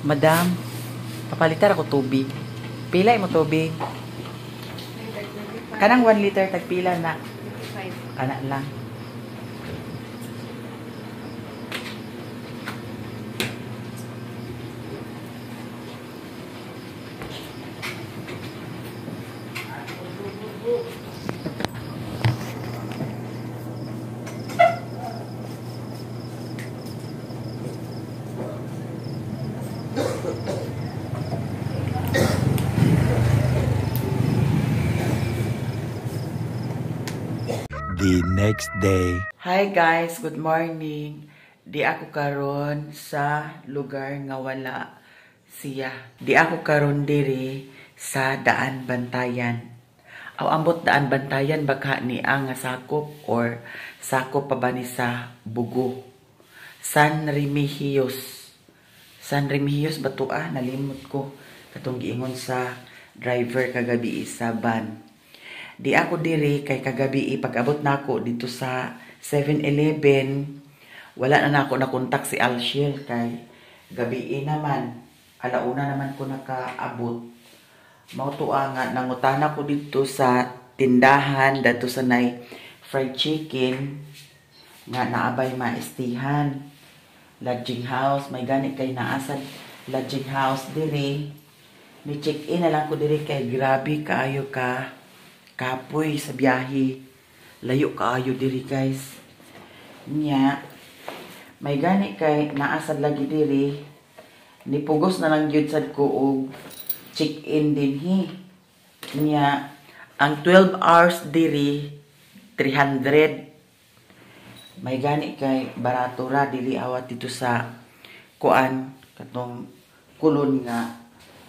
Madam, papalitar ako tubig. Pila mo tubig? Kanang 1 liter tagpila na. Kana lang. The next day. Hi guys, good morning. Di ako karon sa lugar nga wala siya. Di ako karon diri sa Daan Bantayan. Aw ambot Daan Bantayan baka ni ang nga sakop or sakop pa ba ni sa Bugo. San Remigio's. San Remigio's ba to nalimot ko katong giingon sa driver kagabi sa van. Di ako diri kay kagabi pag-abot nako dito sa 7-Eleven, wala na nako nakontak si Alshiel kay gabi naman, alauna naman ko nakaabot. Mao tuwa nga nangutana ko dito sa tindahan dato sa nay fried chicken nga naabay maistihan. Lodging house, may gani kay naasad lodging house diri. Ni check in na lang ko diri kay grabe kaayo ka kapoy sa biyahe. Layo kaayo diri guys. Nya, may gani kay naasad lagi diri. Nipugos na lang gyud sad ko og check-in dinhi. Nya, ang 12 hours diri 300. May gani kay barato ra dili awat dito sa kuan katong kulon nga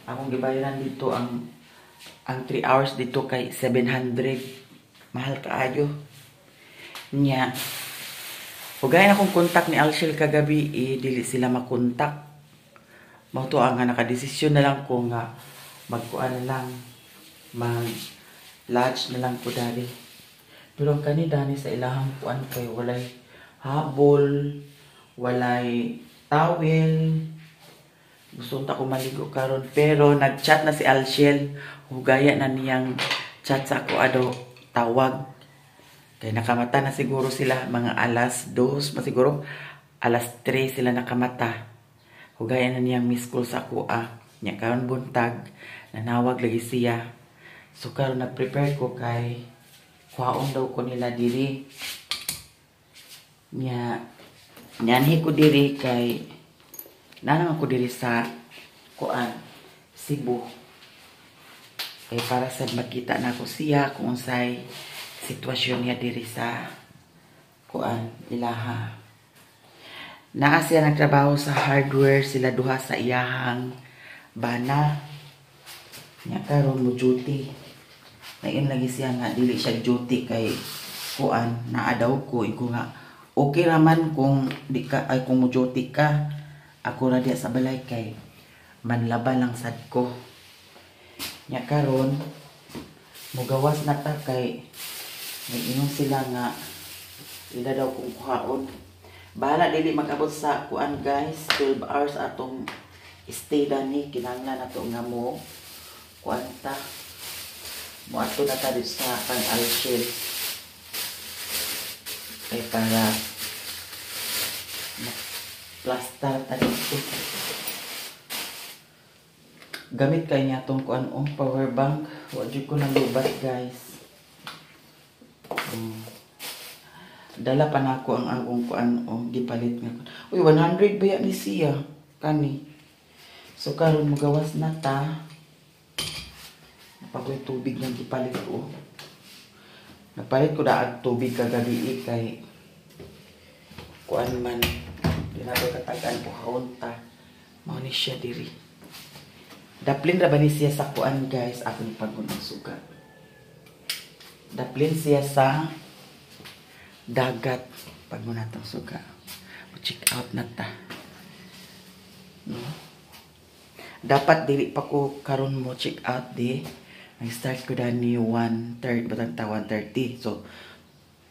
akong gibayaran dito ang 3 hours dito kay 700. Mahal kaayo. Nya, ugay na akong kontak ni Alshiel kagabi, dili sila makontak. Mao to ang nakadesisyon na lang ko nga magkuan na lang, mag-lodge na lang ko dali. Pero ang kanidani sa ilahang kuan kay walay habol, walay towel. Gusto ta ko maligo karon pero nag-chat na si Alshiel. Hugaya na niyang chat sa ako tawag. Kaya nakamata na siguro sila mga alas 2, masiguro alas 3 sila nakamata. Hugaya na niyang miss call sa ako Nya karon buntag nanawag lagi siya. So karon nag-prepare ko kay kuhaon daw ko nila diri. Nyanhi ko diri kay nanang ako diri sa kuan Cebu. Kay para sa makita na ko siya kung unsay sitwasyon niya diri sa kuan ilaha. Naa siya nagtrabaho sa hardware sila duha sa iyahang bana. Nya karon mo duty. Nain lagi siya nga dili siya duty kay kuan naa daw ko nga okay raman kung di ka ay kung mo duty ka. Ako ra diya sa balay kay manlaba lang sad ko. Nya karon mugawas na ta kay may inom sila nga ila daw kung kuhaon. Bahala dili mag-abot sa kuan guys, 12 hours atong stay dani kinahanglan nato nga mo kuan ta. Mo ato na ta sa kang Alshiel. Kay para plaster ta dito. Gamit kay niya itong kuan power bank. Wajud ko nang lubat guys. Dala pa na ako ang akong kuan gipalit nga. Uy 100 ba ni siya kani. So karon magawas na ta. Napakoy tubig nang gipalit ko. Napalit ko daag tubig kagabi kay kuan man dinato katagan ko haon ta. Mao ni siya diri. Daplin ra ba ni siya sa kuan guys, akong paggunang sugat. Daplin siya sa dagat pag mo natong suga. Check out na ta. No? Dapat dili pa ko karon mo check out di. Nag-start ko dani 1:30 batang ta 1:30. So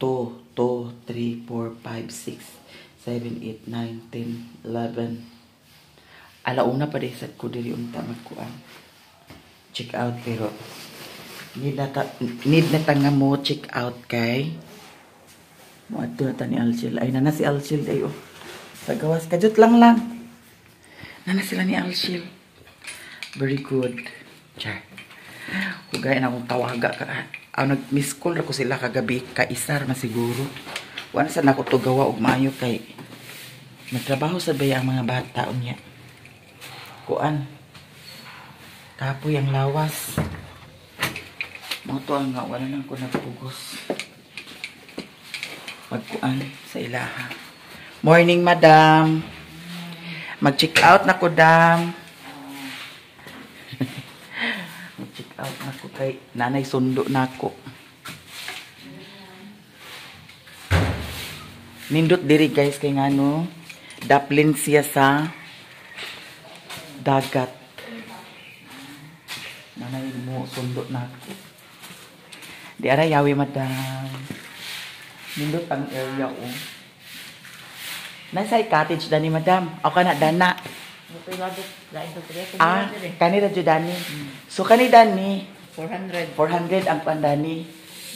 2, 3, 4, 5, 6, 7, 8, 9, 10, 11. Alauna pa din sad ko diri unta magkuan. Check out pero need na ta nga mo check out kay mo ato na ta ni Alshil. Ay nana si Alshil ay oh. Sa gawas kajut lang. Nana sila ni Alshil. Very good. Char. Hugay na akong tawaga ka. Nag-miss call ako sila kagabi ka isar na siguro. Wala sa nako to gawa og maayo kay nagtrabaho sa baya ang mga bata unya. Kuan. Kapoy ang lawas. Mga to ang nga wala nang ko nagpugos. Magkuan sa ilaha. Morning, madam. Mag-check out na ko, dam. Mag-check out na ko kay nanay sundo na ko. Nindot diri guys kay ngano daplin siya sa dagat. Nanay mo sundo na ko. Di ara yawi madam. Nindot ang area o. Nasay cottage dani madam. O kana dana. Kanira jud dani. So kani dani 400 ang pandani.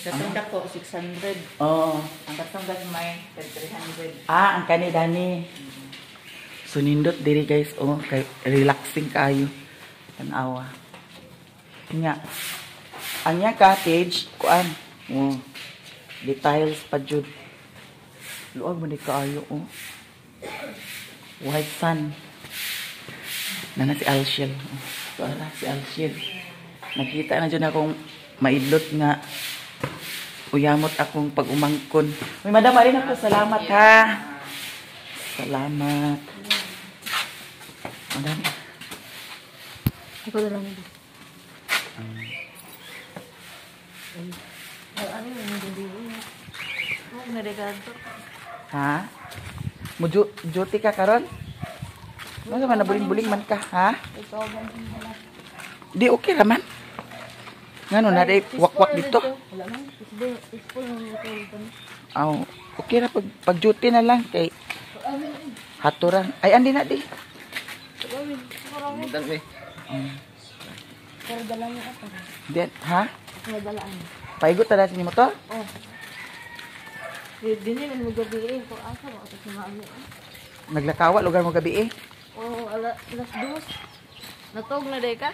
Katong dako 600. Oh. Ang katong gagmay 300. Ang kani dani. So nindot diri guys oh kay relaxing kayo. Tanawa. Nya. Anya cottage kuan. Oh. Details pa jud. Luag man ni kaayo oh. White sun. Nana si Alshil. Wala si Alshil. Nakita na dyan akong maidlot nga. Uyamot akong pag-umangkon. Uy, madam, rin ako. Salamat ha. Salamat. Madam. Ako na lang. Ano yung nagdibig? Huwag na regado. Ha? Duty ka karon? Ano man nabuling-buling man ka, ha? Ikaw ba yung wala? Di okay raman. Ngano na day wakwak dito? Wala man. Peaceful ng ito. Aw, okay ra pag duty na lang kay haturan. Ay andi na di. Mudan eh. Pero dala niya ako. Diyan, ha? May dalaan. Paigot na natin yung motor? Oh. Dini man mo gabi ko asa mo sa mami. Naglakawa lugar mo gabi eh. Oh, alas 2. Natog na day ka?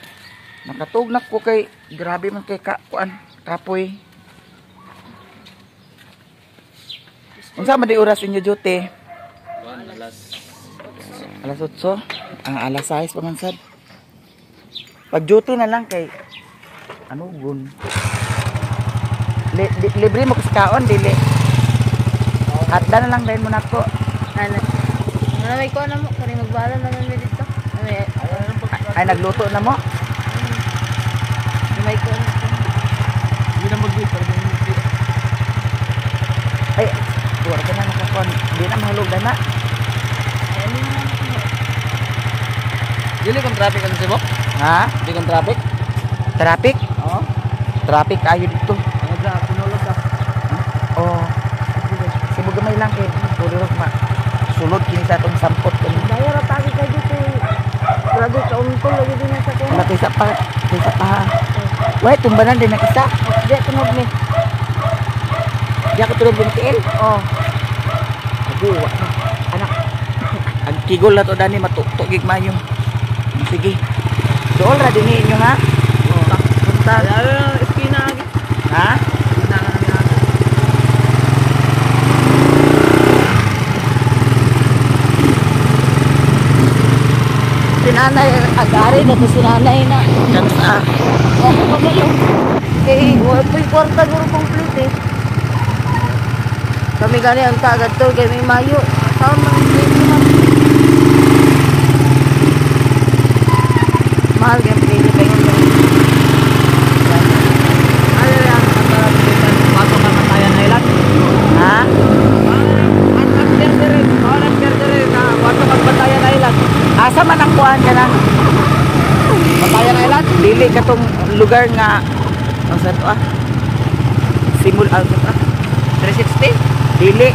Nakatugnak ko kay grabe man kay kuan kapoy. Unsa man di oras inyo duty? Alas 8. Ang alas 6 pa man sad. Pag duty na lang kay ano gun. Libre mo kasi kaon dili. Hatda na lang dahil mo nako. Ano may ko na mo kani magbala naman mi dito. Ay nagluto na mo. May ko na. Hindi na mag-wait para hindi. Ay, wala ka na nakakon. Hindi na mahulog na. Dili kong traffic ang sibok? Ha? Dili kong traffic? Traffic? Oo. Traffic ayo dito. Ang dra, pinulog ka. Oh. Sibog gamay lang kay tulog ma. Sulod kini sa atong sampot kani. Daya ra pagi kay dito. Grabe ka untol lagi din sa ko. Wala kaysa pa. Wait, tumbanan din ang isa. Di tunog ni. Di ako tulog din kiil. Oh. Aduwa na. Anak. Ang kigol na to dani matuktok gig mayo. Sige. Dool ra dinhi inyo ha. Punta. Espina agi. Ha? Espina na namin agi. Sinanay, agari na to sinanay na. Kansa. Oh, pabalo. Eh, wala po'y kwarta guro complete eh. Kami gani ang tagad to, kay may mayo. Tama, hindi naman. Mahal kayo, pili kayo. Ano lang, Pasok ka na tayo na ilan? Ha? Pasok ka Batayan Island. Asa man ang kuhan ka na? Batayan Island? Dili katong lugar nga ang sa to Simul ang sa to 360? Dili.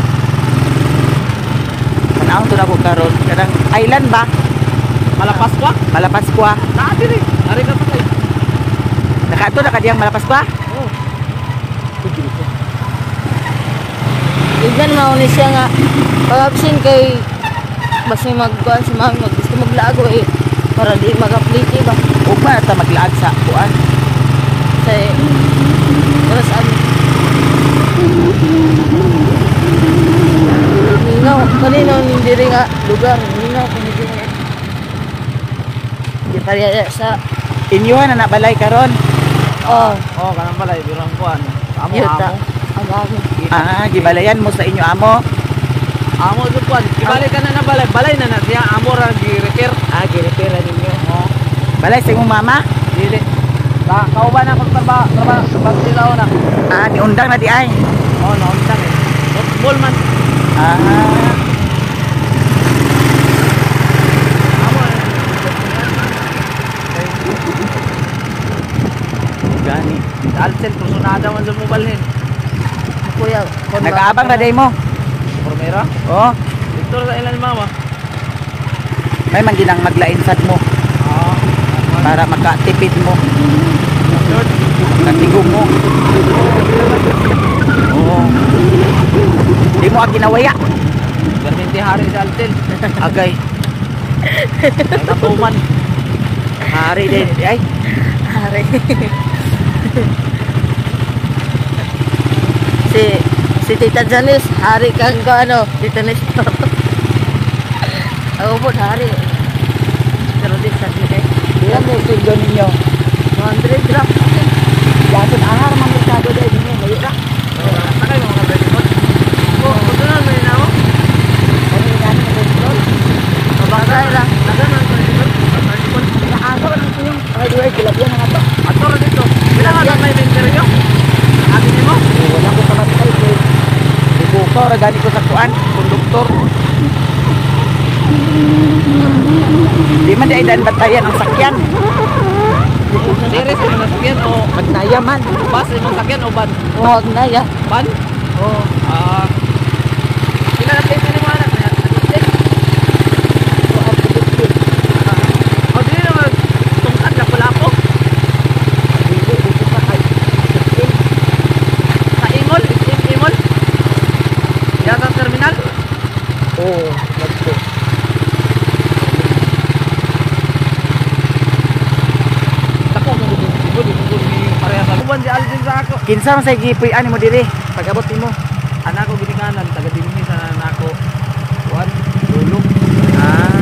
Kanang to na ko karon. Kanang island ba? Malapaskwa? Malapaskwa. Naati rin. Ari ka pa kayo. Nakato na kadiyang Malapaskwa? Oo. Igan mauni siya nga pag-absent kay basta magkuhan si mami gusto maglago para di mag-apliki ba Ug ba ta maglaag sa kuan? sa oras amin. Ninaw, kanino hindi rin nga lugar. Ninaw, kanino nga. Di pariya sa Inyuhan na nabalay karon. Oo, kanang pala. Birang kuhan. yuta. Amo. Ang amin. Gibalayan mo sa inyo amo. Amo sa kuhan. Ibalik ka na balay. Balay na siya. Amo ra gi-repair. Girepera ninyo. Oo. Balay sa imong mama? Dili. Kauban na pagtrabaho sila na. Ni undang na di ay. Oo, naunsan eh. Football man. Amo Gani. Alcel, kusunada man sa mobile Kuya. Nag-aabang na day mo. Formera? Oh, Dito sa ilan mama. may man ginang maglain sad mo para makatipid mo. Katigong mo. Oo. Di mo ginawaya. Perminti hari sa Alcel. Agay. May katuman. Hari din. Ay. Hari. si Tita Janice, hari kang ano, Tita Nestor. Ako po, hari. Pero di sa akin Ilan mo sildo ninyo? 100 gram. Yason ahar mga merkado day ninyo. Ngayon ka. Sakay mga kabresimot. Oo, gusto na may nawa. Ano yung gano'n ng restaurant? Mabagay lang. Nagano ang kabresimot? Nakaso ka ng tuyong. Ay, duway, kilabyan na nga to. Ato rin dito. Kailangan na may interview. Atin niyo mo? Wala ko kamatay ko. Ibuko, ragani ko sa kuan. Konduktor. Di man di ay daan batayan ang sakyan. Series mo nasakyan o Magtaya man. bus mo sakyan o ban? Huwag na ya. Ban? Oo. Kailan natin ito yung anak na? O di naman tungkad na pula ko. Sa Imol? Imol? Yata terminal? Oo. Nagpo. Ako ang gugod. Gugod ni parehas. Kuban di Alvin sa ako. Kinsa man say gipuy ani mo diri? Pag-abot nimo. Anak ko ginikanan. Taga dinhi sa nako. Kuan? Lulog.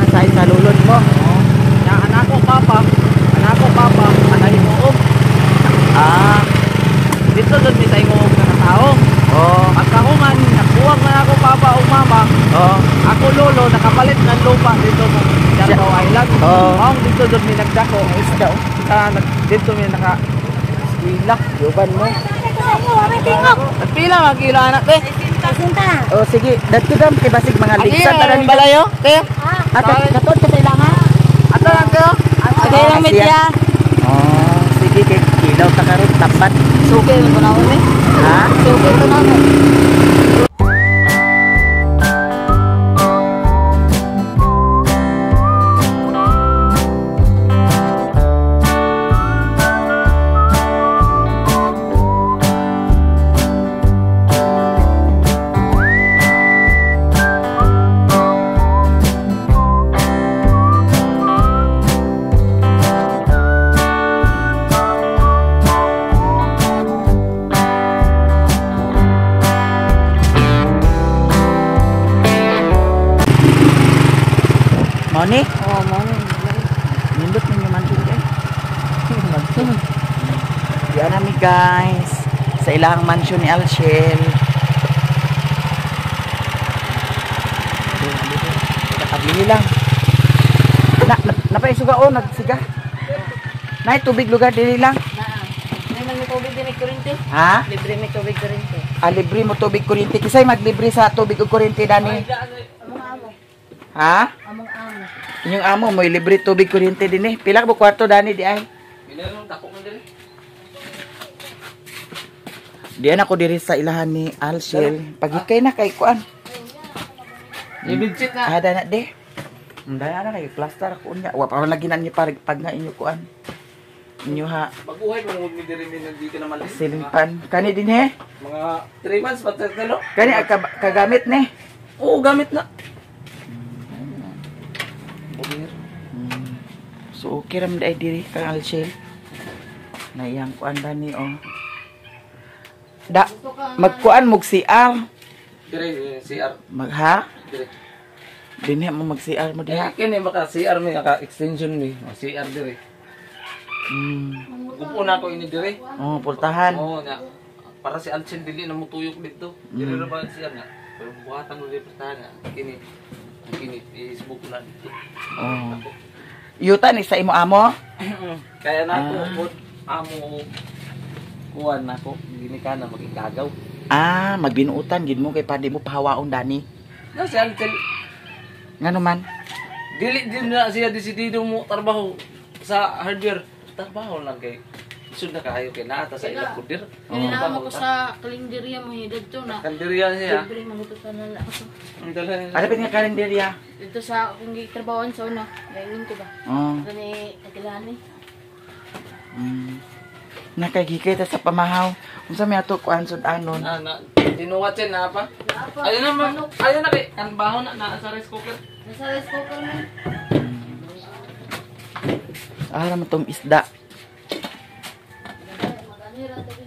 Sa isa lulod mo. Oo. Ya anak ko papa. Anak ko papa. Anay mo. Dito doon may sa imong mga tao. Oo. Pagkahuman, nakuwag na ako papa o mama. Oo. Ako lolo, nakapalit ng lupa dito sa Jarbaw Island. Oo. Ang dito doon may nagdako. Isda. Dito may naka... Iskwila. Yuban mo. Nagpila mga kilo anak eh. Oh sige, dadto dam kay basig mga Agi ligsan tara na ni. balayo. Te. Katod ka sa ilangan. Ato lang kayo. Agay lang mitya. Oh, sige kay kilaw ta karon tapat. Suki mo na ako Ha? Suki ko na ako. Moni, Oh, mami. nindot ninyo man dito eh. Yan nami guys sa ilang mansion ni Alshel. Kakabili lang. Napaisuga o, nagsiga. Nay, tubig lugar dili lang. May may tubig din ni kurente. Ha? Libre may tubig kurente. Libre mo tubig kuryente. Kisay maglibre sa tubig o kuryente dani. Among amo. Ha? Among amo. Inyong amo mo libre tubig kuryente din eh. Pila ka kwarto dani di ay? Diyan ako diri sa ilahan ni Alshel. Pagikay na kay kuan. Ibigsit na. Ada na de. Daya na kayo, plaster ako niya. Wa para lagi na niyo pag nga inyo kuan. Inyo ha, Baguhay mo huwag mi diri mi hindi ka naman. silimpan. Kani din he? Mga 3 months pa telo. Kani kagamit ni. Oo, gamit na. Bugir. So okay ram day diri kang Alshel. Na iyang kuan ba ni oh. Da magkuan mog CR. Dire CR. Magha? Dire. Dinhi mo mag CR mo diha. Kini maka CR mi aka extension mi. CR dire. Upo na ko ini dire. Oh, pultahan. Oo na. Para si Alchin dili na mutuyok dito. Dire ra ba CR nga. Pero buhatan mo dito tahan nga. Kini Facebook na dito. Oh. Yuta ni sa imo amo? Kaya na ako amo kuan nako gini ka na magigagaw. Ah, magbinuutan gid mo kay padi mo pahawaon dani. Na si Alchin Ngano man? dili din na siya desidido mo trabaho sa hardware. Trabaho lang kay isud na kaayo kay naata sa ilang kudir. Ninama ko sa kalendarya mo dito na. Kandiriya siya. Libre magututan na lang ako. Ang dala. Ano pa nga kalendarya? Dito sa akong gitrabahoan sa una. Ngayon ko ba? Oh. Kani Agilani. Nakagikita sa pamahaw. Unsa may ato kuan sud anon? Na tinuwatsin na pa. Ayun na man. Ayun na kay kan baho na sa rice cooker. Nasa rice cooker mo. Ah, naman tong isda. Maganira tabi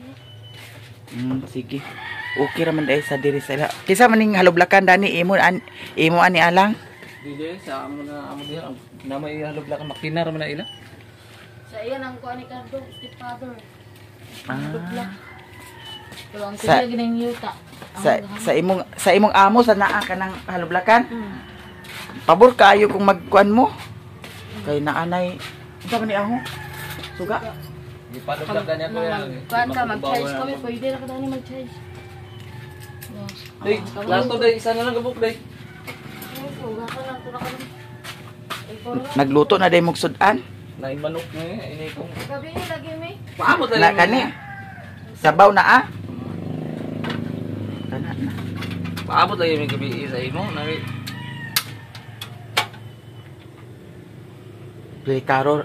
Sige. Okay raman dai sa diri sila. Kisa maning halublakan dani imo ani alang. Dili sa amo diha. Na may halubla ka makina ra man na ila. Sa iyan ang kuha ni Cardo, stepfather. Ah. Pero ang Sa- kuya ginang yuta. Sa imong amo sa naa ka ng halublakan. Pabor kaayo kung magkuan mo. Kay naanay unsa man ni aho? Suga. Di pa halubla niya ko yan. Kuan ka, mag-charge kami. Pwede na ka daw ni mag-charge. Day, lato day isa na lang gabok day. Nagluto na day mong sudan. Naimanok ni ini kong. Gabi ni lagi mi. Paamo tayo. Na kani. Sabaw na ah. Kana na. Paamo tayo may gabi sa imo na.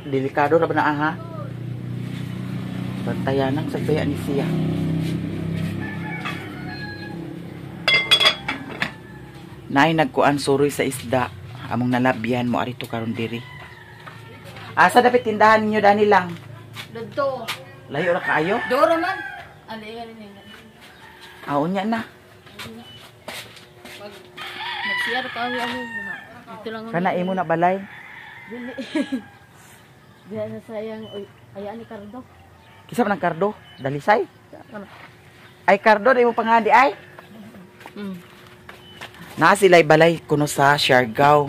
Delikado ra ba na ha? Bantayan ang sagbaya ni siya. Nay nagkuan suroy sa isda. Among nalabyan mo arito karon diri. Asa dapat tindahan ninyo dani lang? Dito. Layo ra kaayo? Doro man. Ali nga ni. Unya na. Mag-share ka ang ano. Ito lang. Kana imo na balay. Dili. Diya na sayang. Uy, ayan ni Cardo. Kisa man ang kardo? Dalisay? Ano? Ay kardo na imo pangandi ay. Naa sila'y balay kuno sa Siargao.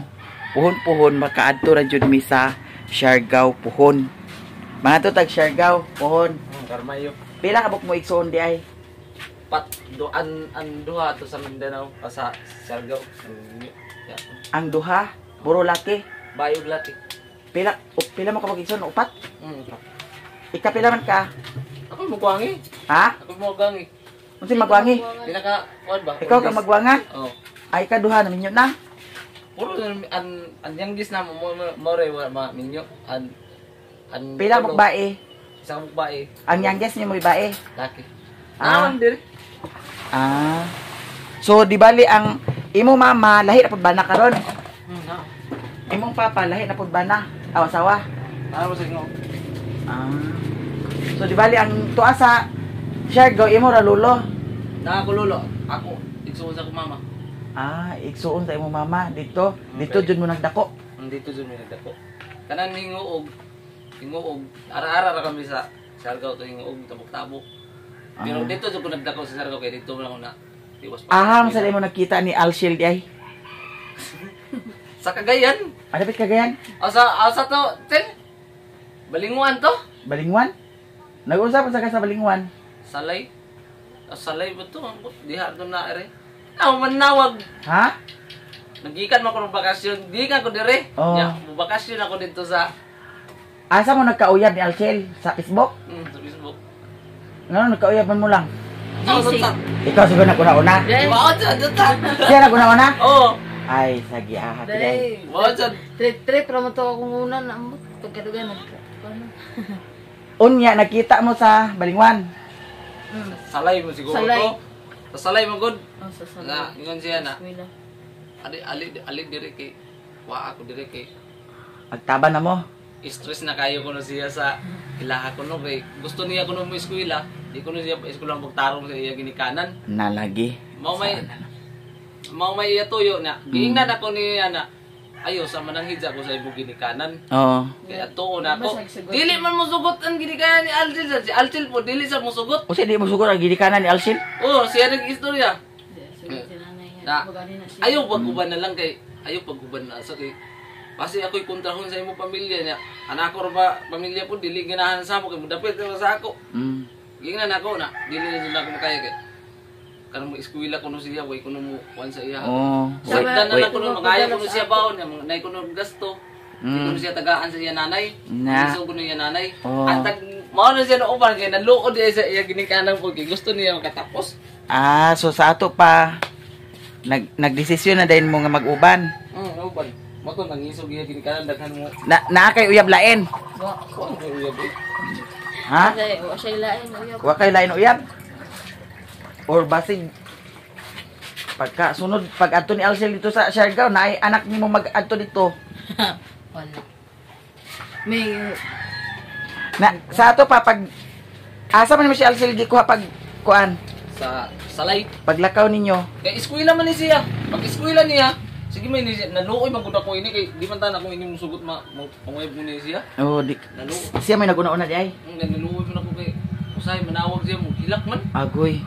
Puhon-puhon makaadto ra jud mi sa Siargao puhon. Mga to tag Siargao puhon. Karmayo. Pila ka buk mo igsoon di ay? Pat doan an duha to sa Mindanao pa sa Siargao. Ang duha, puro laki. Bayog lati. Pila mo ka mag igsoon upat? Mm. Ikapila man ka? Ako mo kuwangi. Ha? Ako mo kuwangi. Unsa magwangi? Pinaka kuan ba? Ikaw ka magwangan? Oh. Ay ka duha na minyo na. Puro an yanggis na mo re ma minyo an Pila mo bae? isang bae Ang youngest niyo mo bae. laki. Ah. Naman diri. Ah. So di bali ang imo mama lahi na pud bana karon. Na. Imong papa lahi na pud bana. Asawa. Ano sa inyo? Ah. So di bali ang tuwa sa Siargao imo ra lolo. Nakakulolo. Ako igsuon sa ko mama. Ah, igsuon sa imong mama dito. Dito jud mo nagdako. Dito jud mi nagdako. Kanan hinguog. Ara-ara ra kami sa Siargao to hinguog tabok-tabok. Pero dito jud ko nagdako sa Siargao kay dito lang na tiwas pa. Aham sa imo nakita ni Alshel di ay. Sa Cagayan. Ano bit kagayan? Asa to, ten. Balinguan to. Balingwan? Nag-usap sa ka sa Balingwan. Salay. Salay ba to? Diha to na ere. Ako manawag. Ha? Nagikan mo ko ng bakasyon. Di ka ko dire. Oh. Ya, bakasyon ako dito sa Asa mo nagkauyab ni Alshel sa Facebook? sa Facebook. Ngano nagkauyaban mo lang? Ako sa. Ikaw siguro na kuna-una. Wow, sa. Siya na kuna-una? Oh. Ay, sagi ah. Dahil, Wala dyan. trip raman to akong una na ambot. Pagkadugan, ano? Unya, nakita mo sa Balingwan. Salay mo siguro Salay. to. Sa salay mo good. Oh, sa Nga, ingon siya na. Eskwela. Ali diri kay. Wa ako diri kay. Agtaban na mo. Stress na kayo kuno siya sa ilaha kuno kay. Gusto niya kuno mo eskwela. Di kuno siya pa eskwela magtarong sa iya ginikanan. Nalagi. Mao may iya tuyo na. Giingnan ako ni ana. Ayo sa mananghid ko sa imong ginikanan. Oo. Kaya tuon ako. Dili man mo sugot ang ginikanan ni Alcil. Si Alcil po dili sa mo sugot. O di mo siguro ang ginikanan ni Alcin? Oh, siya nag-istorya. Sige, sinanay yan. Na, Bagani na siya. ayaw pag-uban na lang kay ayaw pag-uban na sa kay kasi ako'y kontrahon sa imong pamilya niya. Anak ko ba pamilya po dili ganahan sa mo kay mudapit sa ako. Gingnan ako na dili na sila ko makaya kay kanang mo eskwela kuno siya way kuno mo wan sa iya. Oo. Wait na Wait. lang kuno makaya kuno siya baon nay kuno gasto. Kuno siya tagaan sa iya nanay. Na. Gusto kuno iya nanay. Oo. At mao na siya na uban kay naluod siya sa iya ginikanan po kay gusto niya makatapos. Ah, so sa ato pa nagdesisyon na din mo nga mag-uban. Uban. Mo to nangisog iya ginikanan daghan mo. Na kay uyab lain. Wa. Kuan ko uyab. Ha? Kasi, wa siya ilain. Uyab. Wa kay lain uyab. Or basig pagka sunod pag adto ni Alcel dito sa Siargao na ay anak nimo mag-adto dito. Wala. May, Na sa ato pa pag asa man mo si Alcel gikuha pag kuan Sa salay. paglakaw ninyo. Kay eskwela man ni siya. Pag eskwela niya, sige may ni naluoy man gud ako ini kay di man ta na ko ini musugot panguyab mo ni siya. Oh, di Naluoy. siya may naguna-una di ay. Naluoy man ako kay usay manawag siya mo hilak man. Agoy.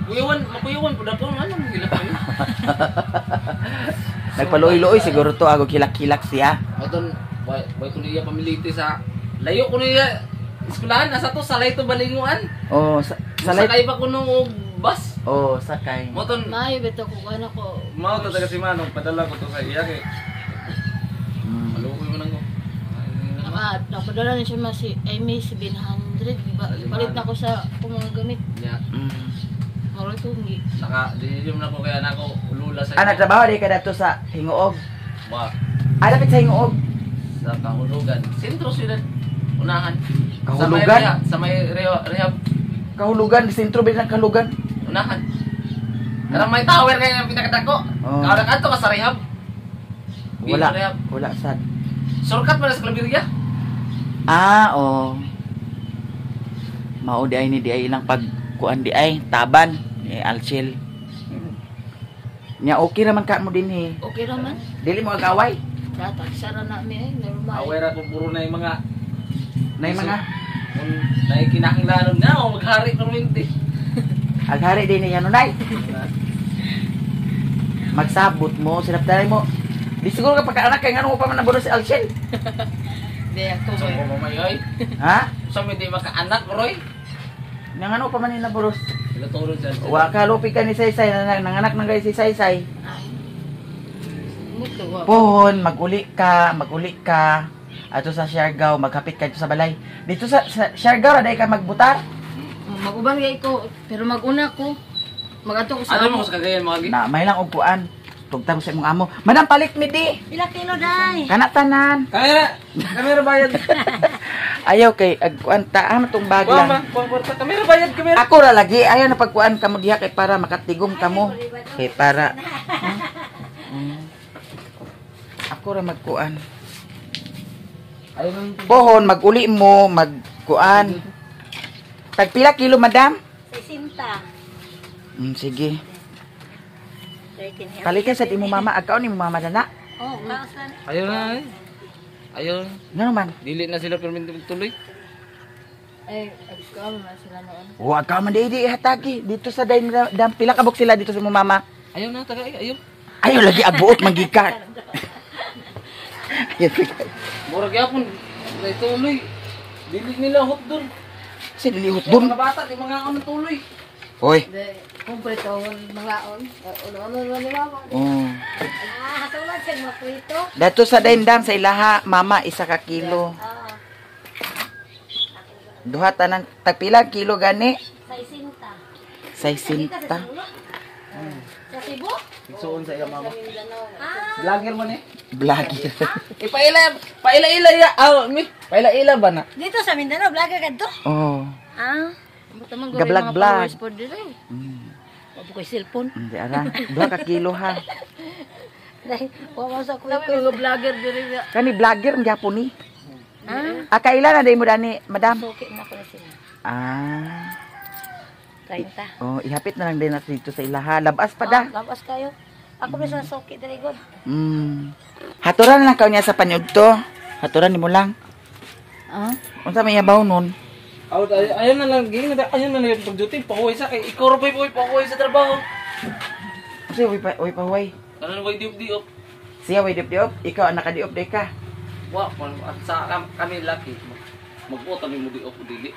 Makuyawan pud ako ano mo hilak man. Nagpaluoy-luoy siguro to agog kilak-kilak siya. Aton way ko niya pamiliti sa layo ko niya eskwelahan nasa to salay to balinguan. Oh, salay. Sakay ba ko nung bus? Oh, sakay. Moton maayo bito ko ano ko. mao to taga si Manong padala ko to sa iya kay maluoy man ako. Napadala na siya mas ay may 700, di ba? Palit na ko sa akong mga gamit. Ya. Maroy ko, hindi. Saka dinilom na ko kaya nako ulula sa Ah, nagtrabaho di ka dato sa Hingoog. Ba, Ah, dapat sa Hingoog. sa Kahulugan. Sentro sila unahan. Kahulugan? Sa may rehab Kahulugan, di sentro ba ng Kahulugan? unahan. Karang may tower kaya ang pinakadako. Oh. Kalau ato ka sa rehab. Wala. Rehab. Wala sad. Shortcut pa sa Claveria. Ah, oh. Mao di ay ni di ay ilang pagkuan di ay taban ni Alcel. Nya okay naman ka mo din eh. Okay naman. Dili mo agaway. Datag, sara na mi ay, normal. Awera ko puro na yung mga Nay mga kung naikinahanglanon na o maghari permanente. aghari din niya nunay. Magsabot mo, sinaptaray mo. Di siguro ka pagka-anak kay ngano mo pa man nabuno si Alcel. Di ako So ba? ko mamayoy. Ha? So hindi makaanak roy. Nga ngano pa man ni naburos. Sila turo dyan. Wa ka lupi ka ni Saysay nanganak nang kay si Saysay. Muto wa. Pohon, maguli ka. Ato sa Siargao, maghapit ka dito sa balay. Dito sa Siargao, raday ka magbutar. Mag-uban kay ko, pero mag-una ko. Mag-ato ko sa Ano mo amo. sa kagayan mga gi? Na, may lang upuan. Tugtang sa imong amo. Madam, palit mi di. Pila kilo day? Kana tanan. Kamera bayad. Ayaw kay agkuan ta ano tong bag lang. Kamera bayad, kamera. Ako ra lagi ayaw na pagkuan kamo diha kay para makatigom kamo. Kay para Ako ra magkuan. Ayun. Pohon maguli mo magkuan. Tagpila kilo madam? 60. Sige. Palikan sa imo mama, agkaon ni mo mama dana. Oh, Ayun na. Ayun. Ngano man? Dili na sila permanente tuloy. ay, agkam na sila noon. Wa ka man di hatagi dito sa dam pila kabok sila dito sa imo mama. Ayun na taga ayun. Ayaw lagi agbuot magikat. Murag yapon. Kay tuloy. Dili nila hot doon. Kasi nilihot Dun. dun. Mga bata di mga ano tuloy. Hoy. De, kumplito mga on. Ano ni mama? Oh. Hasulan siya mga prito. Dato sa daindam sa ilaha, mama, 1 ka kilo. Duha tanan tagpila kilo gani? 60. 60. Sa Cebu? Isuon sa iya mama. Vlogger man eh. Vlogger. Paila-ila ya. Paila-ila ba na? Dito sa Mindanao, vlogger ka to? Oh. Ah, tamang Gablag-blag. mga followers po dito. Wala ko cellphone. Hindi ara. 2 ka kilo ha. Dahil, wala sa ko yung vlogger dito. Kani vlogger ang gyapon ni. Ah, Kaila na day mo dani, madam. suki na ko na sila. Ah. 30. Oh, ihapit na lang din natin dito sa ilaha. Labas pa da. Labas kayo. Ako bisa suki dali god. Haturan na lang kaw niya sa panyod to. Haturan ni mo lang. Ah, Unsa may yabaw nun? Ayun na lang, ayun na lang yung pag-duty. Pahuwi sa kay ikaw rin pahuwi sa trabaho. Kasi uy pa uy. Ano na ba diop-diop? Siya way diop. Ikaw ang nakadiop day ka. Wa, sa kami laki. Magputa mi mo diop dili.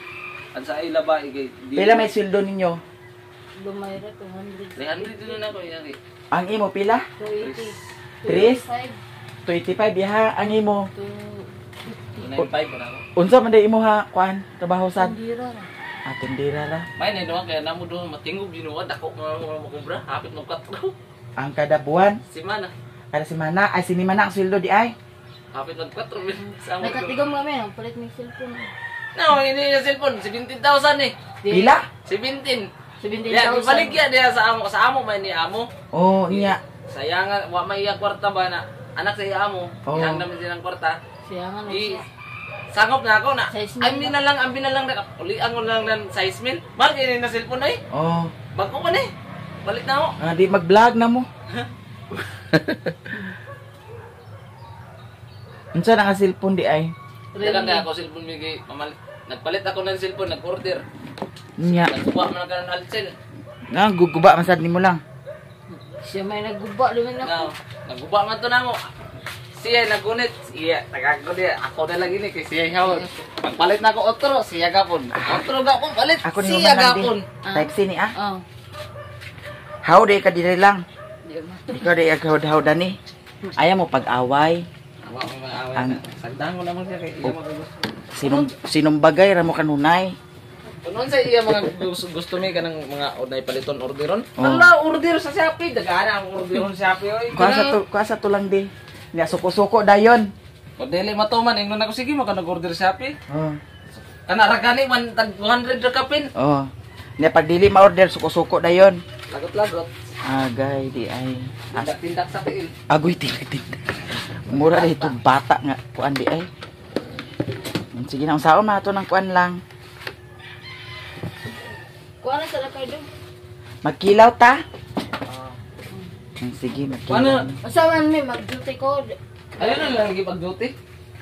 Ang sa ila ba igay. Pila may sweldo ninyo? lumayra 200. 300 din na ako yari. Ang imo pila? 280. 3? 25 biha ang imo. 95 pa na ako. Unsa man day imo ha kuan trabaho sad? Tindira na. Tindira ra. May na naman kaya namo doon matingog ginuwa dako mga makumbra hapit mo katro. Ang kada buwan, Si Mana. kada semana ay sinimana ang sweldo di ay. Hapit mag 4 sa mo. Nakatigom kami, ang palit ng cellphone. No, hindi yung cellphone 17,000 eh. Pila? 17. 17,000. Ya, ibalik ya dia sa amo may ni amo. Oh, niya. Sayangan wa may iya kwarta ba na anak sa iya amo. Oo. Ihang naman silang kwarta. Siya nga I siya. sangop na ako na. 6,000 Ambi na lang na ulian ko lang ng 6,000. Mahal kini na cellphone ay. Oh, Bago man eh. Balik na ako. di mag-vlog na mo. Unsa na nga cellphone di ay? Dagan na ako cellphone migi mamalit. Nagpalit ako ng cellphone, nag-order. Niya. Nagkuha man ka ng alcel. Nga guguba masad nimo lang. Siya may nagguba naman ako. Now, nagkuha man to na mo. Siya nagunit, siya tagagunit. Ako na lang ini kay siya hawag. Pagpalit na ako otro, siya gapon. Otro gapon palit. Ako ni siya human gapon. di. Type C ni ah. Oh. How day ka diri lang. Di ba? Ikaw day how dani. Ayaw mo pag-away. Awa mo mga away Ang- na. Sagdan mo naman siya kay iya magagusto. Sinong bagay ra mo kanunay. Kunon sa iya mga gusto mi kanang mga unay paliton orderon. Oh. Ala, order sa Shopee, dagana ang orderon sa Shopee oy. Kuha sa to lang di. Nga suko-suko dayon. O dili matuman ingnon ako sige maka nag-order sa Shopee. Oh. Kana ra gani man tag 200 ra kapin. Oh. Nya pag dili ma-order suko-suko dayon. Lagot-lagot. Agay di ay. Tindak-tindak sa tiil. Agoy tinag-tinag. Mura dito bata nga kuan di ay. Sige na unsaon man ato ng kuan lang. Kuha na sa lakay doon. Magkilaw ta. Sige, magkilaw. Ano? Asa man may mag-duty ko. Ayun na lang gipag-duty.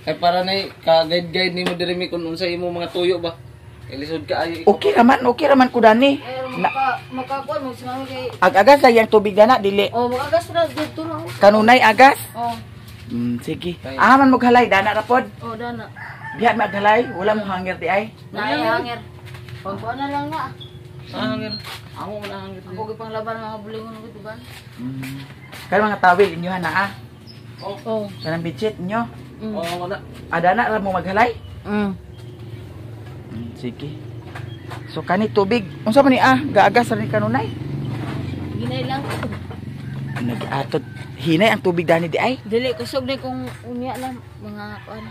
Kay para na ka-guide-guide nimo diri mi kun unsa imo mga tuyo ba. Ilisod ka ayo. Okay raman ko dani. Makakuha mo si mami kay... Ag-agas sa yang tubig na dili. Oh, makagas na dito na. Kanunay agas. Oh, Sige. Man maghalay dana ra pod. oh, dana. Biya maghalay, wala mo hangir di ay. Naihangir. Pagkuha na lang na. Hangir. Amo man hangir. Ako gipang laban mga bulingon ng kutuban. Kaya mga tawil inyo na Oh. Kanang bitchit inyo. Oo na. Adana ra mo maghalay. Mm. Sige. So kani tubig, unsa man ni gaagas ra ni kanunay? Ginay lang. Nag-atod hinay ang tubig dani di ay. Dili kusog na kung unya lang mga kuan.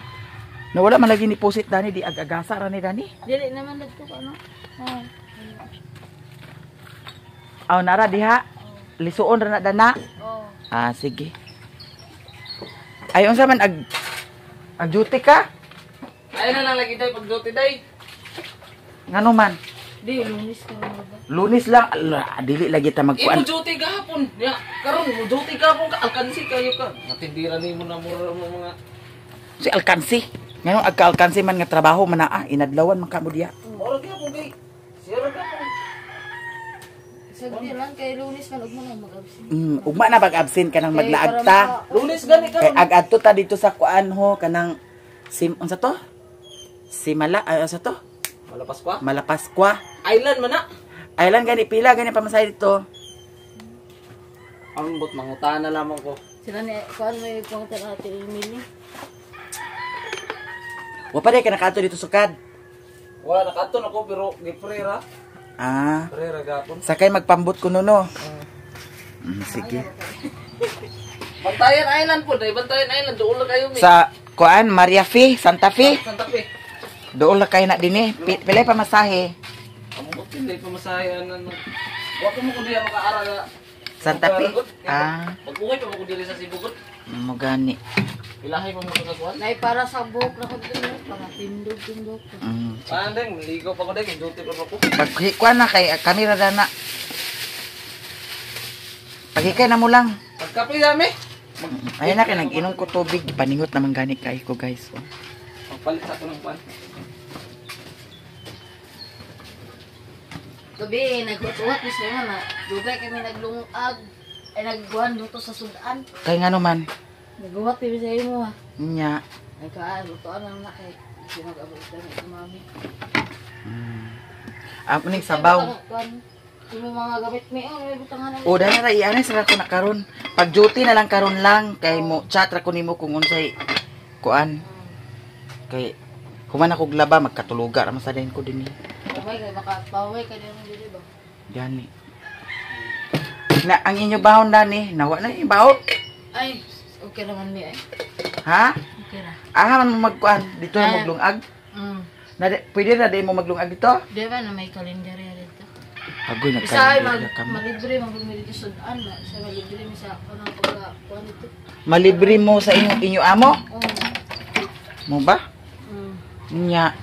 Nawala man lagi ni pusit dani di ag-agasa ra ni dani. Dili naman dagko ano. Oh. Aw nara diha. Lisuon ra na dana. Oh. Sige. Ay unsa man ag-duty ka? Ayun na lang lagi day pag-duty day. Ngano man? Di lunis ka na ba? Lunis lang. Ala, dili lagi ta Imo magkuan. duty gahapon. Ya, karon mo duty gahapon ka alkansi kayo ka. Natindira nimo na mura mo mga Si alkansi. Ngayon agka-alkansi man nga trabaho man inadlawan man kamo diha. mura gahapon kay. Sira gahapon. Sagdi lang kay lunis man ug mo na mag-absent. Ugma na pag-absent kanang maglaag ta. Lunes gani Kay karon. ag-adto ta dito sa kuan ho kanang unsa to? Unsa to? Malapas pa. Malapaskwa. Island man na. Island gani pila gani pamasahe dito. Ang bot mangutan na lamang ko. Sila ni kuan may pangutan natin Emily. Wa pa ka nakaadto dito sukad. Wala nakaton ako pero gifrera. Ah, Frera gahapon. sakay magpambot kuno no. Sige. Bantayan Island po, dahil Bantayan Island, doon lang kayo, mi. Sa kuan Maria Fe, Santa Fe. Santa Fe. Doon lang kayo na din eh. Pilay pa masahe. Ang buti, hindi pa masayan. Huwag mo ko diya makaaral na. Santa Fe. Pagbuhay pa mo ko diri sa Sibugot. Mo gani. Ilahay pa mo ko sa kuwan. Nay para sa buhok na ko dito, mga tindog. Pandeng, ligaw pa ko dahil, duty pa ko. Pag kuan na kay kami rada na. Pagikay na mo lang. Pagkapi dami. Ayun na kay nag-inom ko tubig, paningot naman gani kay ko guys. Oh. Magpalit sa ako ng kuwan. Gabi, nagkutuwat ni siya na. Dugay kami naglungag. Ay nagguhan dito sa sudan. Kay nga naman. Nagguhat kami sa imo ha. Nya. Lutoan lang na kay sinag-abot na sa mami. Ako ning sabaw. Yung mga gamit mo, may butangan na. O dahil ra iyan sa ko na karon. Pag duty na lang karon lang kay mo chat ra ko nimo kung unsay kuan. Kay human ako glaba magkatuluga ra masadayon ko dinhi. Paway kay baka paway ka din dili ba? Gani. Na ang inyo bahon dani, nawa na yung bahon. Ay, okay naman mi ay. Ha? Okay ra. Man mo magkuan dito na maglungag. Na pwede na di mo maglungag dito? Di ba na may kalendaryo dito? Agoy Isa ay nagkalindarya ka mo. malibre magmili dito sa sudan na. Sa malibre mi sa kanang pagkuan dito. Malibre mo sa inyo amo? Oh. Mo ba? Nya.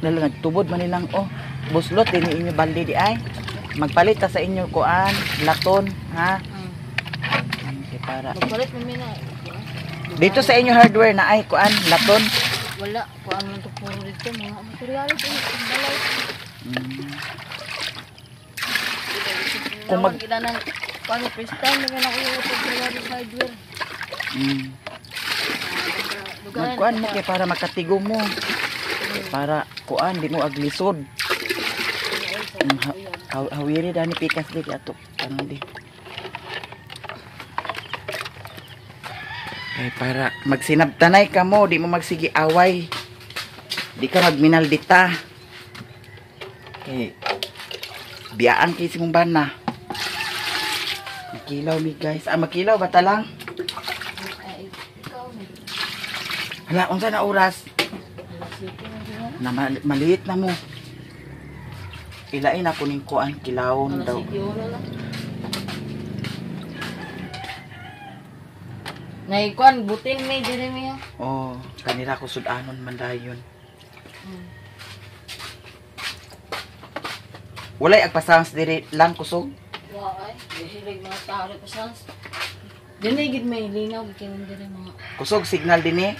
Dala nagtubod man nilang buslot din inyo balde di ay. Magpalit ta sa inyo kuan, laton, ha? Okay, para. Magpalit mi na. Dito sa inyo hardware na ay kuan, laton. Wala, kuan man to puro dito mga materials balay. Kung mag kita nang kuan pista na ako yung pagtrabaho sa hardware. Magkuan mo kay para makatigom mo. Para kuan di mo aglisod. Hawiri dani pikas di ato ano di. Ay para magsinabtanay ka mo, di mo magsigi away. Di ka magminaldita. Okay. Biyaan kay simong bana. Makilaw mi guys. Makilaw ba talang? Hala, unsa na oras? Na maliit na mo. Ilain ako ning kuan kilawon daw. Nay kuan butin may diri mi. Oh, kanila ko sudanon man dayon. Walay agpasans diri lang kusog. Wa ay, dili mga tao pa sans. Dili gid may linaw kining diri mga. Kusog signal dinhi.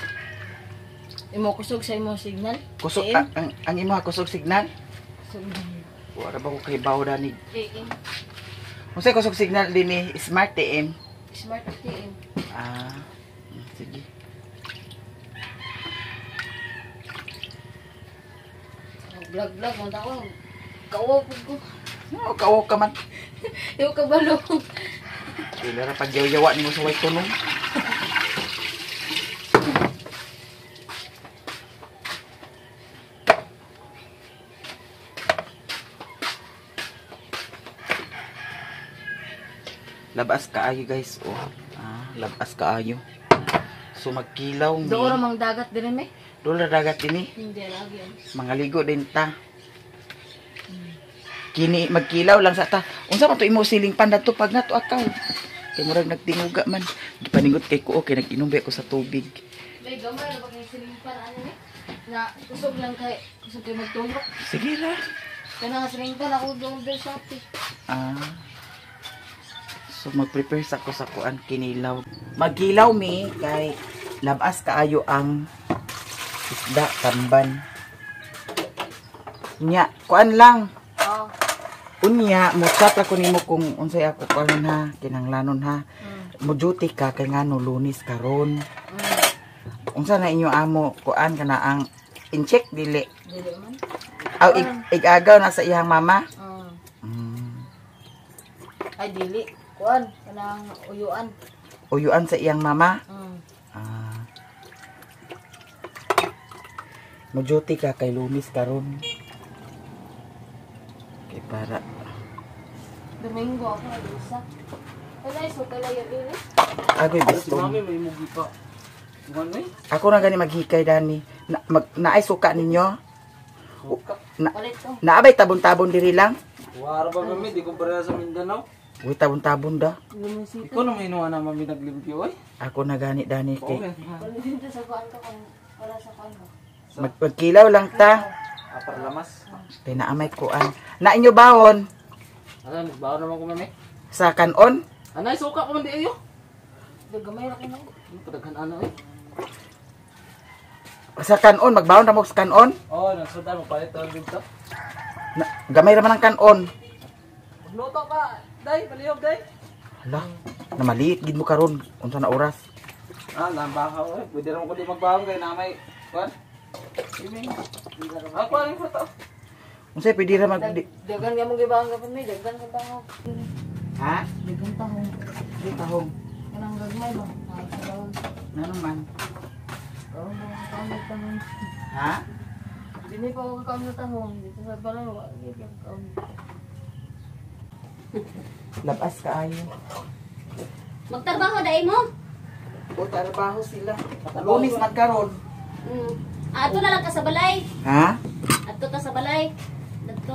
Imo kusog sa imo signal? Kusog ang imo kusog signal. Wala ba ko kay bawda ni. Unsay kusog signal dinhi Smart TM. Smart TM. Sige. Vlog mo ko. Kawo ko. No, kawo ka man. Yo kabalo. Ila ra pagyaw-yawa nimo sa way tunong. Labas kaayo guys, labas kaayo. So magkilaw mi. Doon mang dagat din mi. Doon dagat dinhi. Hindi lagi. Mga ligo din ta. Kini magkilaw lang sa ta. Unsa man to imo siling pandato pag nato akaw. Kay murag nagtinguga man. Gipaningot kay ko okay nag-inom ko sa tubig. May gamay na pag silimpan ano ni. Na kusog lang kusog kay magtungok. Sige ra. Kana silimpan ako doon sa Shopee. So mag-prepare sa ko sa kuan kinilaw. Magkilaw mi kay labas kaayo ang isda tamban. Nya, kuan lang. Unya, mo chat ako nimo kung unsay ako kuan ha, kinanglanon ha. Mo duty ka kay ngano Lunes karon. Unsa na inyo amo kuan kana ang in-check dili. Dili man. Igagaw na sa iyang mama. Ay dili. Kuan kanang uyuan. Uyuan sa iyang mama. Mo-duty ka kay Lunis karon. Kay para Domingo ako isa. Wala iso kala yung ini. agoy Si gusto. mami may mugi pa. Bukan may. Ako na gani maghikay dani. Naay suka ninyo. Palit to. Naabay tabon-tabon diri lang. Wara ba mami, di ko pareha sa Mindanao. Uy, tabon-tabon da. Lumusito. Ikaw na may inuwa na mami naglimpyo ay. Ako na gani dani kay Palit dito sa kuan ko kung wala sa kuan ko. magkilaw lang ta. Apar lamas. Kay naamay kuan. Na inyo bawon Ano, nagbawa naman ko mami. sa kanon. Anay, suka ko man di ayo. Gamay ra kini. Kadaghan ano eh. Sa kanon magbawon ra mo sa kanon. Oh, nagsudan mo palit tawag dito. Gamay ra man ang kanon. Magluto ka. Day, palihog day. Hala, na maliit gid mo karon unsa na oras. Ah, lambahaw eh. Pwede naman ko di magbawang kay namay. Kuan? Ako aling foto. Unsay pwede ra mag Dagan ka mong gibang ka pa may dagan ka taho. Ha? Dagan taho. Di tahong. Kanang gagmay ba? Ay sa Na naman. oh, kami taho. Ha? Dili pa ako kami taho. Dito sa balay wa gid kami. Labas kaayo. Magtrabaho dai mo? O trabaho sila. Lunis man karon. Ato na lang ka sa balay. Ha? Ato ka sa balay. Dagto.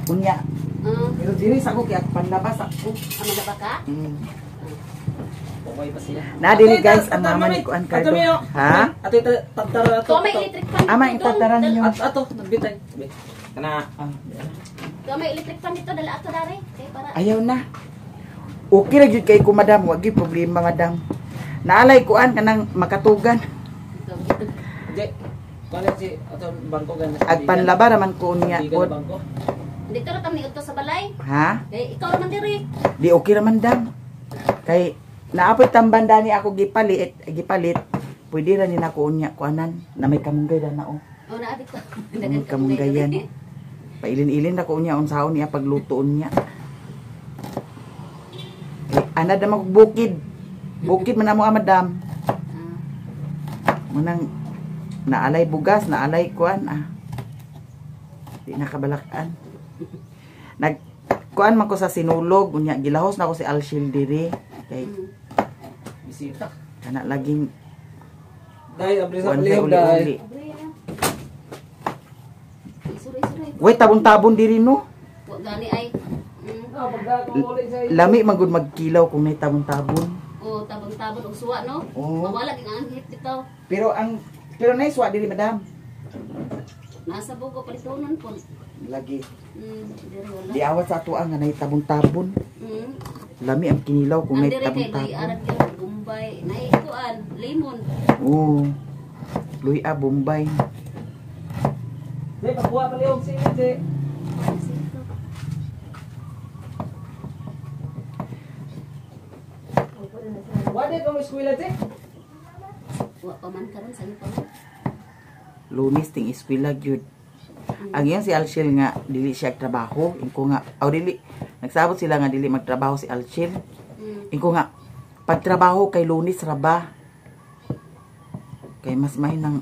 Unya. Ah, Pero diri sa ako kaya panlabas ako. ano na ba ka? Kumay pa siya. Na diri guys ang mama ni Kuan Cardo. Ha? Ato tantara to. Ko may electric fan. Ama dito, itataran dal- niyo. Ato, nagbitay. Kana. Ko may electric fan dito dala ato dare. Kay para Ayaw na. Okay ra gyud kay ko madam, wa gyud problema madam. Naalay kuan kanang makatugan. Di. Kala si ato bangko gan. Ag panlaba raman ko niya Di pod. bangko. dito ra kami udto sa balay. Ha? Kay ikaw ra man diri. Di okay raman dam. Kay naapoy tambanda ni ako gipalit. Pwede ra ni nako unya kuanan na may kamunggay na oh. O na dito. Kamunggayan. Pailin-ilin na ko unya unsaon niya pagluto niya. Ana da magbukid. Bukid man amo madam. Munang naalay bugas, naalay kuan Di nakabalakan. Nag kuan man ko sa sinulog unya gilahos na ko si Alshil diri kay Bisita. kana laging Dai, abri sa kuan sa palihog dai. uli-uli. Suri-suri. Way tabon-tabon diri no. Wa gani ay. Lami man gud magkilaw kung nay tabon-tabon. O tabang-tabang og suwa no. Oo. Mawala gyud ang hit dito. Pero naiswa diri madam. Nasa bugo palitonon pon. Lagi Diri wala. di awat sa ato ang nay tabon-tabon. Lami ang kinilaw kung nay Nandiri kay may tabon-tabon. arat kay Bombay. Nay kuan, lemon. Oo. Luya Bombay. Di, pagkuha palihog si Di. Wala ka mo eskwela di? Wa pa man karon sa pa man. Lunis ting eskwela gyud. Ang yan si Alshil nga dili siya trabaho, ingko nga dili nagsabot sila nga dili magtrabaho si Alshil. Ingko nga pagtrabaho kay Lunis ra ba? Kay mas may nang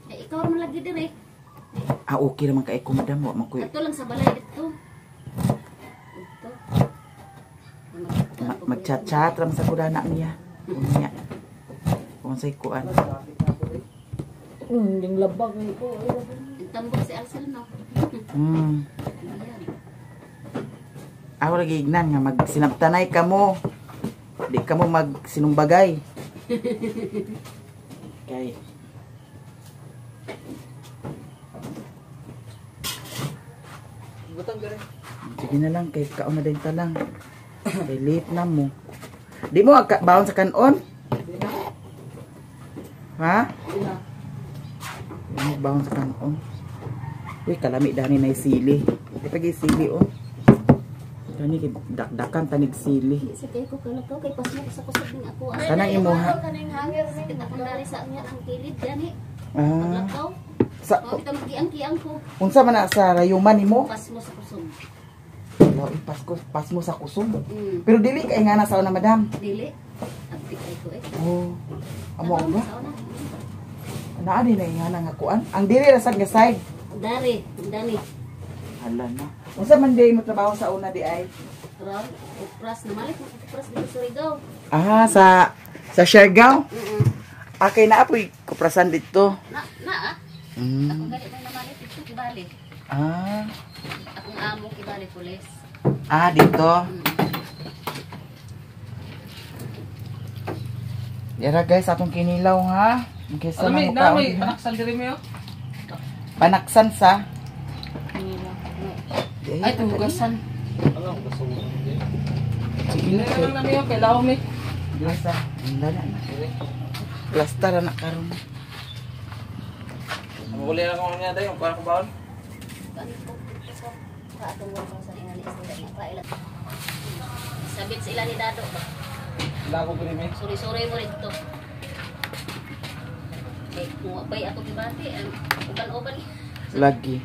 Ikaw ra man lagi diri. okay naman kay ko madam wa man ko Ato lang sa balay dito. Dito. magchat-chat ram sa kudana niya. Unya. Kung say kuan. Yung labag ni ko. Tambok si Alcel no. Hmm. Ayan. Ako lagi ignan nga magsinabtanay ka mo. Di ka mo magsinumbagay. Kay Butang gari. sige na lang kay kaon na din ta lang. Kay late na mo. Di mo baon sa kanon? Ha? Di mo baon sa kanon. Uy, kalami dani na sili. Di pagi sili oh. Dani kay dakdakan tanig sili. Sige ko kala ko kay pasmo sa kusog ning ako. Kanang imuha. Kaning hangir ni ako dari sa niya ang kilid gani. Ah. Paglakaw. Sa Mao kita magiang-kiang ko. unsa man na sa rayuman nimo? Pasmo sa kusog. Hello, pas mo sa kusog. Pero dili kay nga nasa na madam. Dili. Apik ay ko eh. Oh. Amo ba? Sa una. Naani na nga nga kuan. Ang diri ra sad nga side. Dari, dani. Hala na. Unsa man day mo trabaho sa una di ay? Ron, upras na malik, upras dito sa Surigao. Ah, sa Siargao. Okay na apoy kuprasan dito. Na, ah. Ako Mm. galit na malik dito kibali. Ah. Akong amo kibali pulis. Ah, dito. Yara guys, atong kinilaw ha. Kesa Ano na may, mo na may, ka. panaksan diri mo yun. Panaksan sa. Ay, tugasan. Ano, gusto mo. Sige Hindi na na kay. lang namin yun, kailangan mo. Plasta. Wala na. Plaster na karon. Maguli lang ako niya tayo, yung parang kubaon. Kani ko sa atong work sa inani isda na pa ila. Sabit sila ni Dado ba. Lago ko rin eh. Suri-suri mo rito. Eh, kung bay ako kibati, uban-uban. Lagi.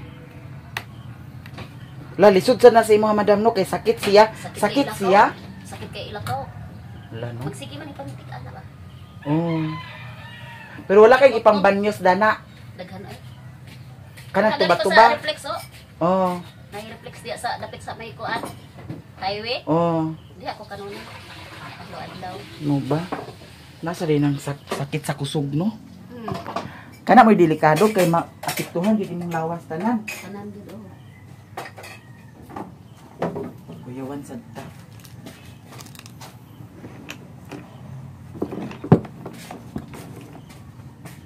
La lisod sa na sa imo madam no kay sakit siya. Sakit kay siya. ilakaw. Sakit kay ilakaw. Wala no. Magsige man ipangtikan na ba? Oh. Pero wala kay ipambanyos dana. Daghan ay. Kanang Daghan pa sa tuba-tuba. reflex oh. Oh. Nai-reflex diya sa dapit sa may kuan. Highway. Oh. Di ako kanuna. Adlaw-adlaw. No ba? Nasa rin ang sakit sa kusog no. Hmm. Kana mo'y delikado kay maapektuhan gyud imong lawas tanan. Kanan gid oh. Kuyawan sad ta.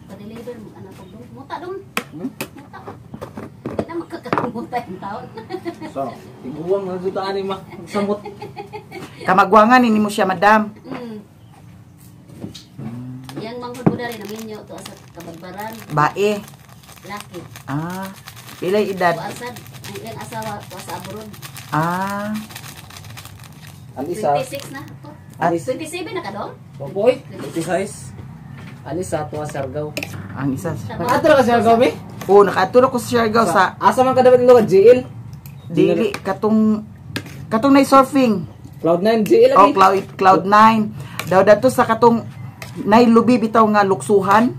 Pa-deliver mo anak ko dong. Muta dong. Muta. Di na makakalimutan yung taon. So, iguwang na dito ani ma. Samot. Kamagwangan ini mo siya madam. Yang manghod mo dari namin nyo to sa kabagbaran. Bae. Laki. Ah. Pilay edad. Tuasad. Ang ilang asawa tuasa abroad. Ah. Ang isa, 26 na ako. At 27 na ka dong? Boboy, 26. Ang isa, tuwa Siargao. ang isa. Nakatira ka Siargao, be? Oh, nakatulog ko sa Siargao sa Asa man ka dapat ilo ka, GL? dili katong na surfing. Cloud9, GL Oh, lagi. Cloud9. Daw dato sa katong nailubi bitaw nga luksuhan.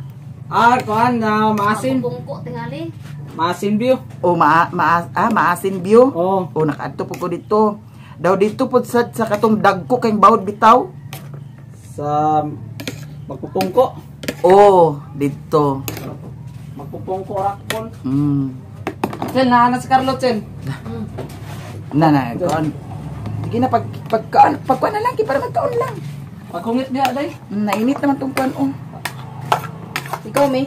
Ah, kuhan na maasin. Bungko tingali. Maasin view. O maasin view. Oo. O nakaadto po ko dito. Daw dito po sa katong dagko kay bawod bitaw. Sa magpupungko. Oh, dito. Magpupungko rakpon. Chen, nahanap si Carlo, Chen. Na, kaon. Sige na pagkuan na lang para magkaon lang. Pagkungit niya, day. Nainit naman tong kuan oh. Ikaw, May.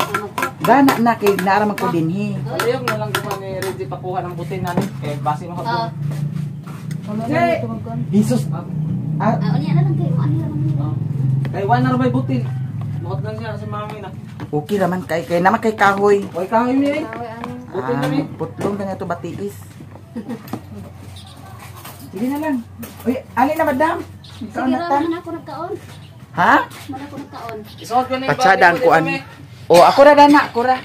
Gana na kay naaraman ko dinhi. Ayog na lang gumawa ni Reggie pakuha ng butin namin. Eh, base mo Ah, hapon. Jesus. Ah, unya na lang kayo. Ano lang mo? Kay Juan na rin may butin. Bukot lang siya sa mami na. okay naman kay naman kay kahoy. Huwag kang imi eh. Butin kami. Putlong na ito batiis. Sige na lang. Uy, alin na madam? Sige Kaon na ra ta. man ako nagkaon. Ha? Man ako nagkaon. Isuot ko na yung Patsada ang bago kuan. dito, Oh, ako ra dana, ako ra.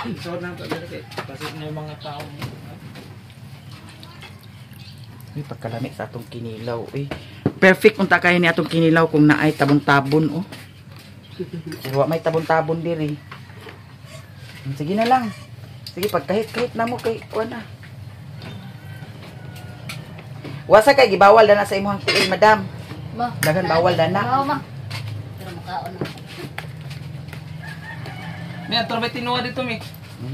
Isuot na ito dito. Kasi na yung mga tao. Uy, pagkalami sa atong kinilaw. Uy, perfect unta kayo ni atong kinilaw kung naay tabon-tabon oh. Pero may tabon-tabon diri. Sige na lang. Sige, pagkahit-kahit na mo kay kuan na. Wasa kay gibawal dana sa imong tiil, madam. Ma. Daghan bawal dana. Oo, ma. Pero makaon na. May ator may tinuwa dito, mi.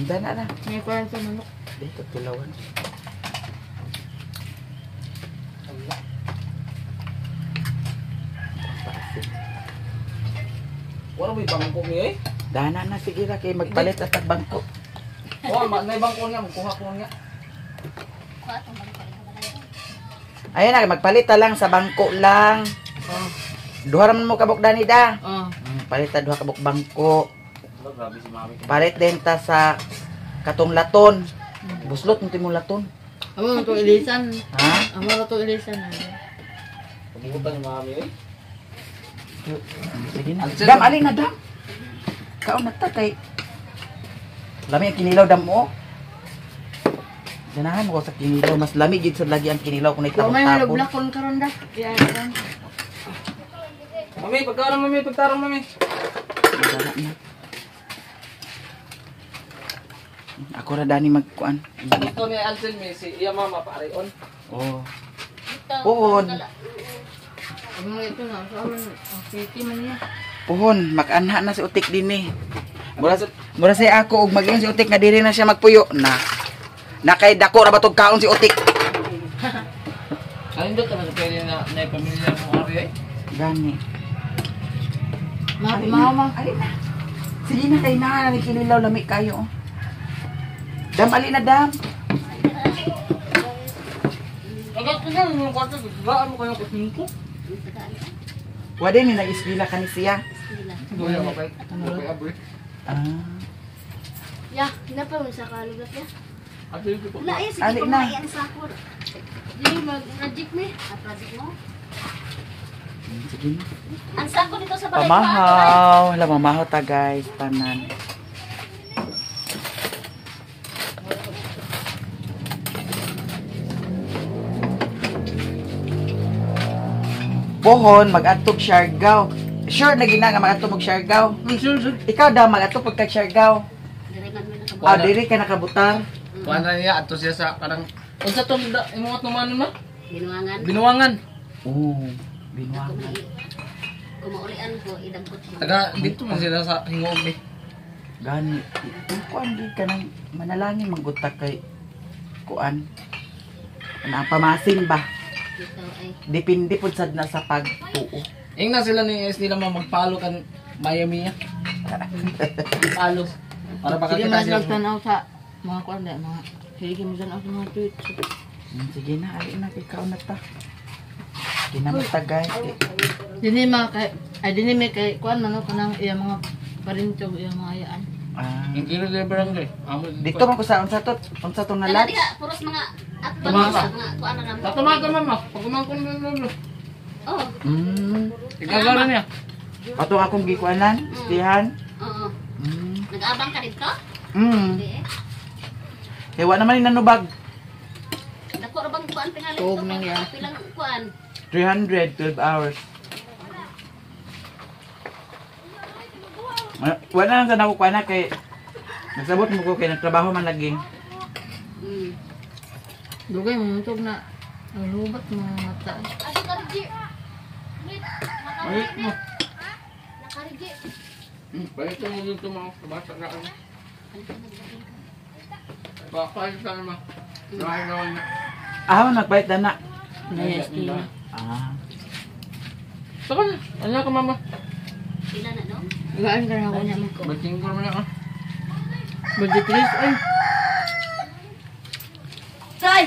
Dana na. May kuwan sa manok. Dito tulawan. Wala may bangko mi eh. Dana na sige ra kay magpalit at bangko. Oh, may bangko niya. Magkuha ko niya. Kuha tong bangko. Ayun na, magpalit ta lang sa bangko lang. Duha raman mo kabuk dani da. Palit ta duha kabuk bangko. Oh, grabe si mami. Palit din ta sa katong laton. Buslot mo timong laton. Amo to ilisan. Ha? Amo to ilisan. Pag-iutan ni mami eh. Sige na. Dam, alin na dam. Kaon na ta kay lami ang kinilaw dam mo. Ganahan mo ko sa kinilaw. Mas lami gid sa lagi ang kinilaw kung Kung may itabon-tabon. haloblakon karon da. Yan kan. Mami, pagkarang mami, pagtarang mami. Dana na. Ako ra dani magkuan. Dito ni Ansel mi si iya mama pareon. Oh. Ito, Puhon. Ano ito na, sa amin, ang city man niya. Puhon, mag-anha na si Utik din eh. Mura say ako ug mag-ingon si Utik nga diri na siya magpuyo na. Nakay dako ra ba tog kaon si Utik. Ano dito man pwede na pamilya mo ari ay? Gani. Mama. Ali na. Sige na kay na kinilaw lami kayo. Dam ali na dam. Agad ko na yung kwarto, gaan mo kayo kusin ko. Wala ni nag-eskwela kani siya. Duya mo kay. Ano kay abri? Ah. Ya, kenapa mo sa kalugat ya? Ato yung ko. Wala ya, sige Ali ko na. yan sa ako. Hindi mag-project ni. Project mo? Sige na. Ang sako dito sa balay. Pamahaw. Wala mamahaw ta guys. Tanan. Pohon, mag-atog Siargao. Sure na gina nga mag-atog Siargao. Sure. Ikaw daw mag-atog pagka Siargao. Direman mo na ka. Ah, diri ka nakabutar. Kuan na niya ato siya sa kanang unsa tong imong tumanon ma? Binuangan. Binuwangan. Oo. Binuang. Kumaulian ko, idagkot mo. Taga dito man sila sa hingog ni. Gani. Kuan di ka nang manalangin magbutak kay kuan. Ano ang pamasin ba? Dito ay. Depende po sad na sa pagtuo. Ingna sila ni is nila magpalo kan Miami ya. Palo. Para baka Sige kita man siya. nagtanaw sa mga kuwan dahil mga sige mo dyan ako sa mga tweets. Sige na, ali na ikaw na ta. Kinamata guys. Dini may kay kuwan ano kanang iya mga parintog iya mga ayaan. Ah. Yung kilo de barangay. Amo Dito man ko sa unsa to Kaya nalat. diha, puros mga atbang Tumasa. sa mga kuan na naman. Tatumaga mama. Pagkumangkon lolo. Oh, Igagara niya. Patong akong gikuanan, stihan. oo. Mm. Nag-abang ka dito? Mm. Hindi eh. Kaya wala naman nanubag. Dako ra bang kuan pinali Tuog ito? nang yan. Pilang kuan? 312 hours. Wala lang sa nakukuha na kay nagsabot mo ko kay nagtrabaho man lagi. Mm. Dugay mo tug na ang lubat mga mata. Asa ka rin, Wait, Ayun mo. nakarigi. Balik mo dito mga kabasa na ano. Baka sa naman. Nahin na. Ah, nagbayad na na. Yes, kaya. Ah. Saka na. Ano ka mama? Pila na, no? Gaan ka na ako niya mo. Bating ko naman ako. Budget please ay. Say!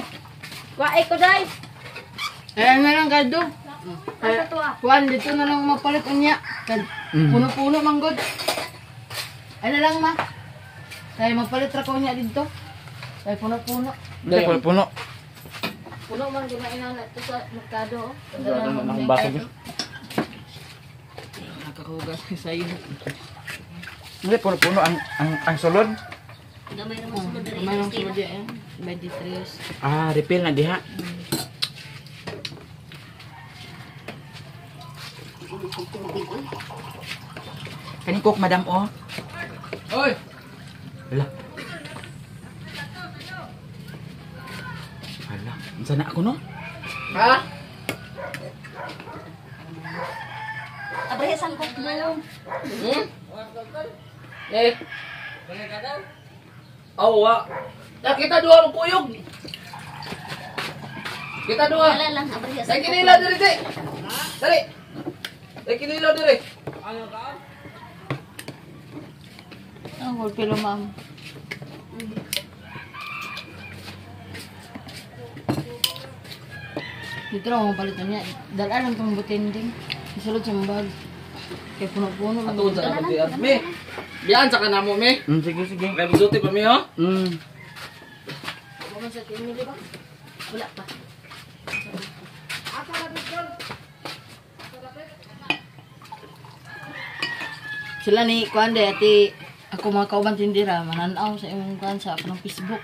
Kuwae ko day! Ayan na lang kado. Asa to ah? Kuwan, dito na lang mapalit niya. Puno-puno manggod. Ano lang ma? Kaya mapalit ra ko niya dito. Kaya puno-puno. Hindi, puno. Puno man ginaina na ito sa merkado. Ang baso niya. Nakakahugas sa iyo. Hindi, puno ang sulod. Gamay ra mo sulod diri. May lang sulod yan. 23. Ah, refill na diha. Kani cook madam oh. Oy! Wala. Wala. Unsa na ako no? Ha? Abrahesan ko mo. Eh. Awa. Ya kita dua ang kuyog. Kita dua. Wala lang, abrahesan Sa kinila diri di. Dali. Sa kinila diri. Ang hulpilo ma'am. Dito lang ang palitan niya. Dalaan lang itong butinding. Isulod sa mbag. Kaya puno-puno. Atun sa kapatian. Me. Biyan sa kanamo me. Sige, sige. Kay busuti pa me ho. Mo sa Emily ba? Wala pa. Sila ni Kuande ati ako mga kauban tindira mananaw sa imong kuan sa akong Facebook.